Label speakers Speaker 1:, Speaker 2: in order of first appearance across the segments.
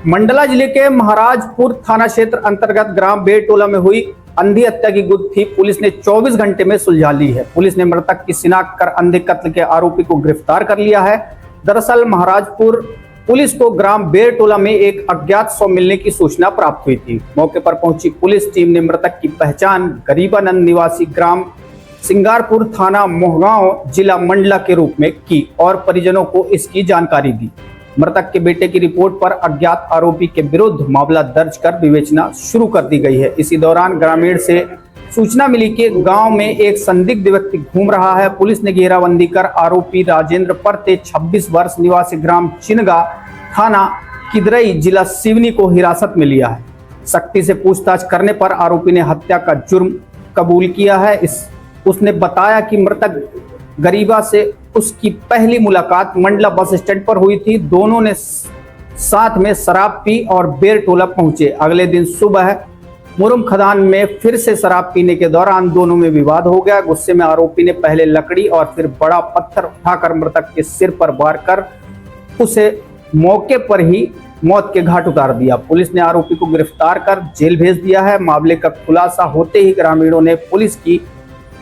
Speaker 1: मंडला जिले के महाराजपुर थाना क्षेत्र अंतर्गत ग्राम बेटोला में हुई अंधी हत्या की गुत्थी पुलिस ने 24 घंटे में सुलझा ली है। पुलिस ने मृतक की शिनाख्त कर अंधे कत्ल के आरोपी को गिरफ्तार कर लिया है। दरअसल महाराजपुर पुलिस को ग्राम बेटोला में एक अज्ञात शव मिलने की सूचना प्राप्त हुई थी। मौके पर पहुंची पुलिस टीम ने मृतक की पहचान गरीबानंद निवासी ग्राम सिंगारपुर थाना मोहगांव जिला मंडला के रूप में की और परिजनों को इसकी जानकारी दी। मृतक के बेटे की रिपोर्ट पर अज्ञात आरोपी के विरुद्ध मामला दर्ज कर विवेचना शुरू कर दी गई है। इसी दौरान ग्रामीण से सूचना मिली कि गांव में एक संदिग्ध व्यक्ति घूम रहा है। पुलिस ने घेराबंदी कर आरोपी राजेंद्र परते 26 वर्ष निवासी ग्राम चिनगा थाना किदरई जिला सिवनी को हिरासत में लिया है। सख्ती से पूछताछ करने पर आरोपी ने हत्या का जुर्म कबूल किया है। उसने बताया कि मृतक गरीबा से उसकी पहली मुलाकात मंडला बस स्टैंड पर हुई थी। दोनों ने साथ में शराब पी और बेरटोला पहुंचे। अगले दिन सुबह मुरम खदान में फिर से शराब पीने के दौरान दोनों में विवाद हो गया। गुस्से में आरोपी ने पहले लकड़ी और फिर बड़ा पत्थर उठाकर मृतक के सिर पर वार कर उसे मौके पर ही मौत के घाट उतार दिया। पुलिस ने आरोपी को गिरफ्तार कर जेल भेज दिया है। मामले का खुलासा होते ही ग्रामीणों ने पुलिस की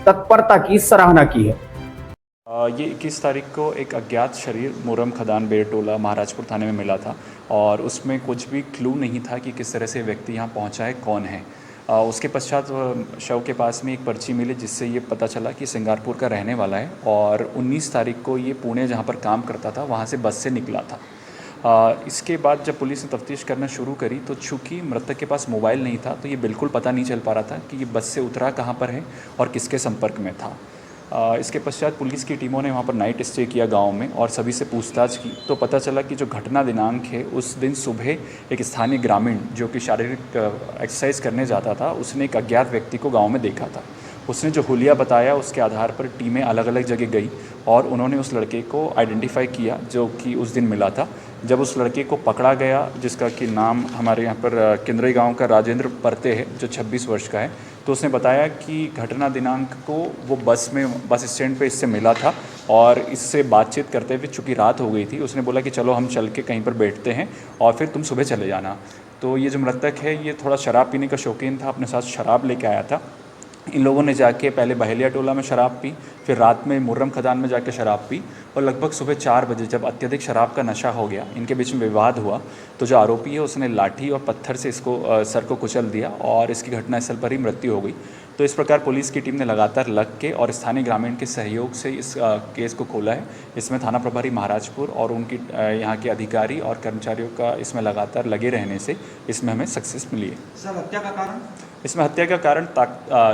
Speaker 1: तत्परता की सराहना की है।
Speaker 2: ये 21 तारीख को एक अज्ञात शरीर मुरम खदान बेरटोला महाराजपुर थाने में मिला था और उसमें कुछ भी क्लू नहीं था कि किस तरह से व्यक्ति यहाँ पहुँचा है, कौन है। उसके पश्चात शव के पास में एक पर्ची मिली जिससे ये पता चला कि सिंगारपुर का रहने वाला है और 19 तारीख को ये पुणे जहाँ पर काम करता था वहाँ से बस से निकला था। इसके बाद जब पुलिस ने तफ्तीश करना शुरू करी तो चूँकि मृतक के पास मोबाइल नहीं था तो ये बिल्कुल पता नहीं चल पा रहा था कि ये बस से उतरा कहाँ पर है और किसके संपर्क में था। इसके पश्चात पुलिस की टीमों ने वहाँ पर नाइट स्टे किया गांव में और सभी से पूछताछ की तो पता चला कि जो घटना दिनांक है उस दिन सुबह एक स्थानीय ग्रामीण जो कि शारीरिक एक्सरसाइज करने जाता था उसने एक अज्ञात व्यक्ति को गांव में देखा था। उसने जो हुलिया बताया उसके आधार पर टीमें अलग अलग जगह गई और उन्होंने उस लड़के को आइडेंटिफाई किया जो कि उस दिन मिला था। जब उस लड़के को पकड़ा गया जिसका कि नाम हमारे यहाँ पर किंदरई गांव का राजेंद्र परते है जो 26 वर्ष का है, तो उसने बताया कि घटना दिनांक को वो बस स्टैंड पे इससे मिला था और इससे बातचीत करते हुए चूँकि रात हो गई थी उसने बोला कि चलो हम चल के कहीं पर बैठते हैं और फिर तुम सुबह चले जाना। तो ये जो मृतक है ये थोड़ा शराब पीने का शौकीन था, अपने साथ शराब लेके आया था। इन लोगों ने जाके पहले बहेलिया टोला में शराब पी, फिर रात में मुर्रम खदान में जाके शराब पी और लगभग सुबह 4 बजे जब अत्यधिक शराब का नशा हो गया, इनके बीच में विवाद हुआ तो जो आरोपी है उसने लाठी और पत्थर से इसको सर को कुचल दिया और इसकी घटनास्थल पर ही मृत्यु हो गई। तो इस प्रकार पुलिस की टीम ने लगातार लग के और स्थानीय ग्रामीण के सहयोग से इस केस को खोला है। इसमें थाना प्रभारी महाराजपुर और उनकी यहाँ के अधिकारी और कर्मचारियों का इसमें लगातार लगे रहने से इसमें हमें सक्सेस मिली है।
Speaker 3: सर हत्या का कारण?
Speaker 2: इसमें हत्या का कारण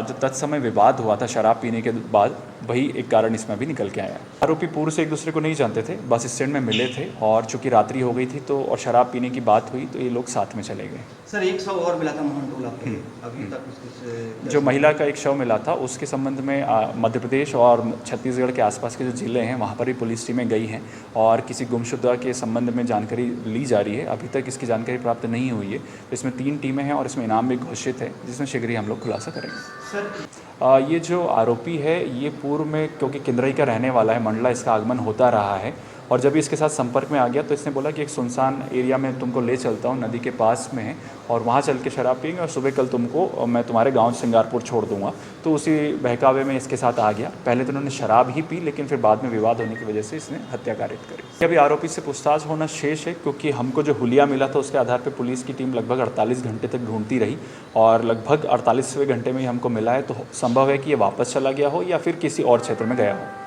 Speaker 2: जो तत्समय विवाद हुआ था शराब पीने के बाद वही एक कारण इसमें अभी निकल के आया। आरोपी पूर्व से एक दूसरे को नहीं जानते थे, बस स्टैंड में मिले थे और चूंकि रात्रि हो गई थी तो और शराब पीने की बात हुई तो ये लोग साथ में चले गए।
Speaker 3: सर एक शव और मिला था मोहनटोला पे, अभी तक उसके
Speaker 2: जो महिला का एक शव मिला था उसके संबंध में मध्य प्रदेश और छत्तीसगढ़ के आसपास के जो जिले हैं वहाँ पर भी पुलिस टीमें गई हैं और किसी गुमशुदा के संबंध में जानकारी ली जा रही है। अभी तक इसकी जानकारी प्राप्त नहीं हुई है। इसमें 3 टीमें हैं और इसमें इनाम भी घोषित है जिसमें शीघ्र ही हम लोग खुलासा करेंगे।
Speaker 3: सर
Speaker 2: ये जो आरोपी है ये पूर्व में क्योंकि किंदरई का रहने वाला है, मंडला इसका आगमन होता रहा है और जब इसके साथ संपर्क में आ गया तो इसने बोला कि एक सुनसान एरिया में तुमको ले चलता हूँ, नदी के पास में है और वहाँ चल के शराब पियेंगे और सुबह कल तुमको मैं तुम्हारे गांव सिंगारपुर छोड़ दूंगा। तो उसी बहकावे में इसके साथ आ गया। पहले तो उन्होंने शराब ही पी लेकिन फिर बाद में विवाद होने की वजह से इसने हत्या कारित करी। अभी आरोपी से पूछताछ होना शेष है क्योंकि हमको जो हुलिया मिला था उसके आधार पर पुलिस की टीम लगभग 48 घंटे तक ढूंढती रही और लगभग 48वें घंटे में ही हमको मिला है। तो संभव है कि ये वापस चला गया हो या फिर किसी और क्षेत्र में गया हो।